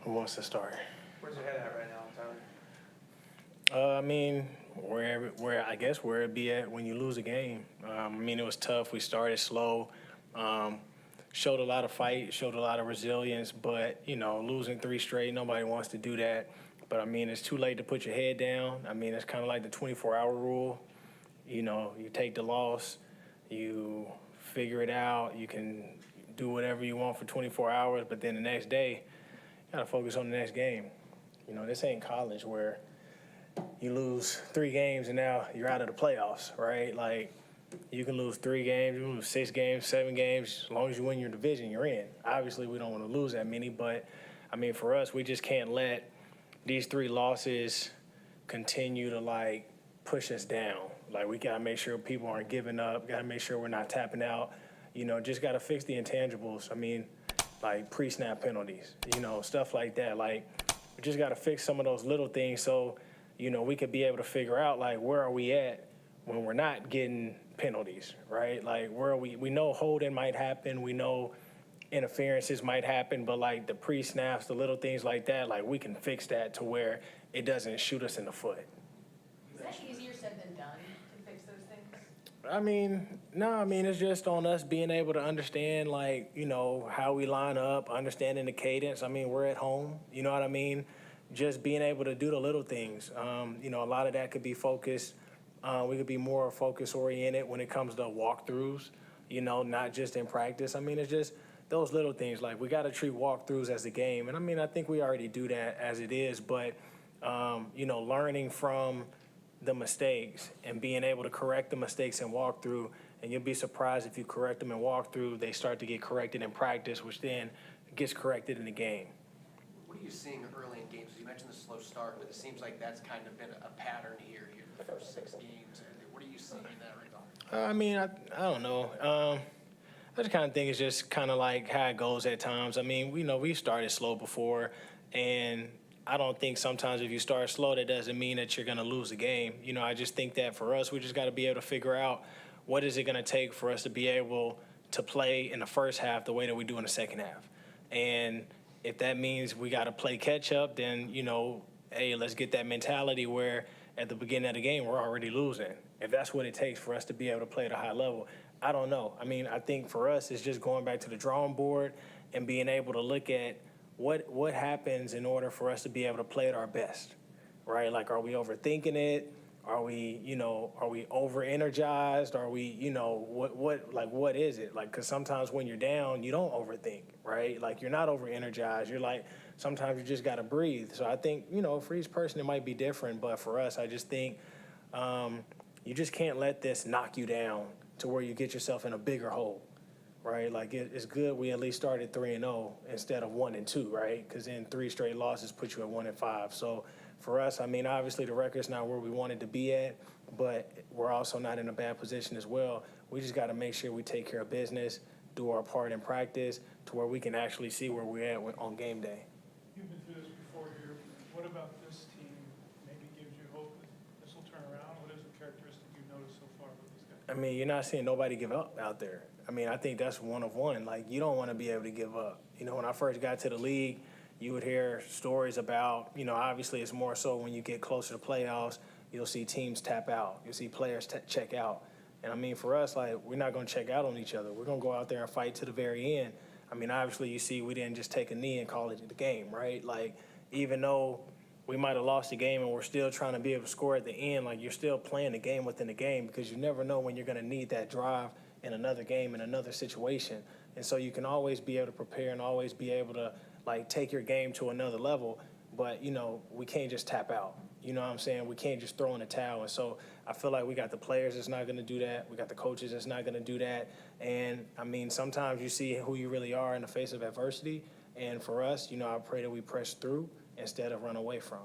Who wants to start? Where's your head at right now, Tyler? I mean, where it be at when you lose a game. I mean, it was tough. We started slow, showed a lot of fight, showed a lot of resilience, but losing 3 straight, nobody wants to do that. But I mean, it's too late to put your head down. I mean, it's kind of like the 24-hour rule. You take the loss, you figure it out, you can do whatever you want for 24 hours, but then the next day, you gotta focus on the next game. This ain't college where you lose 3 games and now you're out of the playoffs, right? Like, you can lose 3 games, you can lose 6 games, 7 games. As long as you win your division, you're in. Obviously, we don't want to lose that many, but, I mean, for us, we just can't let these 3 losses continue to, push us down. We got to make sure people aren't giving up, got to make sure we're not tapping out. Just got to fix the intangibles. I mean, pre-snap penalties, stuff like that. We just got to fix some of those little things so – we could be able to figure out, where are we at when we're not getting penalties, right? Where are we know holding might happen. We know interferences might happen, but, the pre-snaps, the little things like that, we can fix that to where it doesn't shoot us in the foot. Is that easier said than done to fix those things? I mean, no, it's just on us being able to understand, how we line up, understanding the cadence. I mean, we're at home, you know what I mean? Just being able to do the little things. A lot of that could be focused. We could be more focus-oriented when it comes to walkthroughs, not just in practice. I mean, it's just those little things. We got to treat walkthroughs as a game. And, I think we already do that as it is. But, learning from the mistakes and being able to correct the mistakes in walkthrough, and you'll be surprised if you correct them in walkthrough, they start to get corrected in practice, which then gets corrected in the game. What are you seeing early in games? You mentioned the slow start, but it seems like that's kind of been a pattern here the first 6 games. What are you seeing in that regard? I don't know. I just kind of think it's just kind of like how it goes at times. I mean, we started slow before, and I don't think sometimes if you start slow, that doesn't mean that you're going to lose a game. I just think that for us, we just got to be able to figure out what is it going to take for us to be able to play in the first half the way that we do in the second half. And if that means we got to play catch up, then, hey, let's get that mentality where at the beginning of the game, we're already losing. If that's what it takes for us to be able to play at a high level, I don't know. I mean, I think for us, it's just going back to the drawing board and being able to look at what happens in order for us to be able to play at our best, right? Are we overthinking it? Are we over-energized? Are we, what is it? Because sometimes when you're down, you don't overthink, right? You're not over-energized. You're sometimes you just got to breathe. So I think, for each person, it might be different. But for us, I just think you just can't let this knock you down to where you get yourself in a bigger hole, right? It's good we at least started 3-0 instead of 1-2, right? Because then 3 straight losses put you at 1-5. So for us, obviously the record's not where we wanted to be at, but we're also not in a bad position as well. We just got to make sure we take care of business, do our part in practice, to where we can actually see where we're at on game day. You've been through this before here. What about this team maybe gives you hope that this will turn around? What is the characteristic you've noticed so far with these guys? You're not seeing nobody give up out there. I think that's one of one. You don't want to be able to give up. When I first got to the league, you would hear stories about, obviously it's more so when you get closer to playoffs, you'll see teams tap out. You'll see players check out. And, for us, we're not going to check out on each other. We're going to go out there and fight to the very end. Obviously you see we didn't just take a knee and call it the game, right? Even though we might have lost the game and we're still trying to be able to score at the end, you're still playing the game within the game because you never know when you're going to need that drive in another game, in another situation. And so you can always be able to prepare and always be able to, take your game to another level. But, we can't just tap out. You know what I'm saying? We can't just throw in the towel. And so I feel like we got the players that's not going to do that. We got the coaches that's not going to do that. And, sometimes you see who you really are in the face of adversity. And for us, I pray that we press through instead of run away from.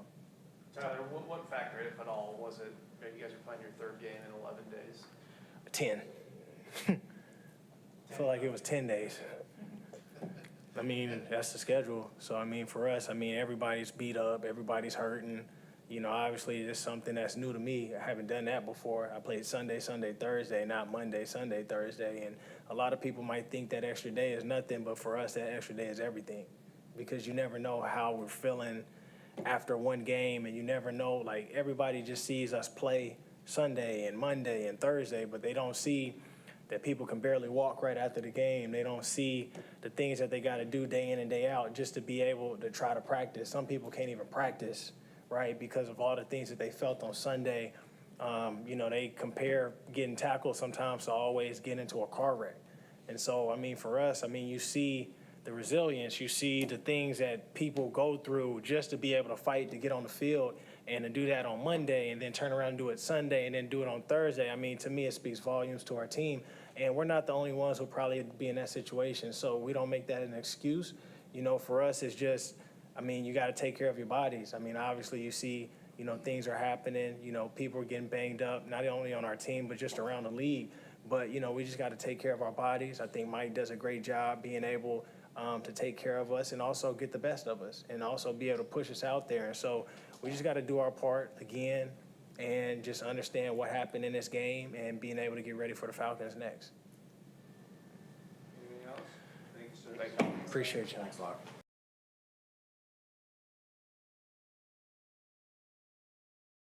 Tyler, what factor, if at all, was it? You guys are playing your 3rd game in 11 days. 10. I feel like it was 10 days. That's the schedule. So, for us, everybody's beat up, everybody's hurting. Obviously, it's something that's new to me. I haven't done that before. I played Sunday, Thursday, not Monday, Sunday, Thursday. And a lot of people might think that extra day is nothing, but for us, that extra day is everything. because you never know how we're feeling after one game, and you never know, like, everybody just sees us play Sunday and Monday and Thursday, but they don't see that people can barely walk right after the game. They don't see the things that they got to do day in and day out just to be able to try to practice. Some people can't even practice, right, because of all the things that they felt on Sunday. You know, they compare getting tackled sometimes to always getting into a car wreck. And so, I mean, for us, I mean, you see the resilience, you see the things that people go through just to be able to fight to get on the field, and to do that on Monday and then turn around and do it Sunday and then do it on Thursday. I mean, to me, it speaks volumes to our team. And we're not the only ones who'll probably be in that situation, so we don't make that an excuse. You know, for us, it's just, I mean, you got to take care of your bodies. I mean, obviously, you see, you know, things are happening. You know, people are getting banged up, not only on our team, but just around the league. But, you know, we just got to take care of our bodies. I think Mike does a great job being able to take care of us and also get the best of us and also be able to push us out there. And so we just got to do our part again and just understand what happened in this game and being able to get ready for the Falcons next. Anything else? Thank you, sir. Thank you. Appreciate y'all. Thanks a lot.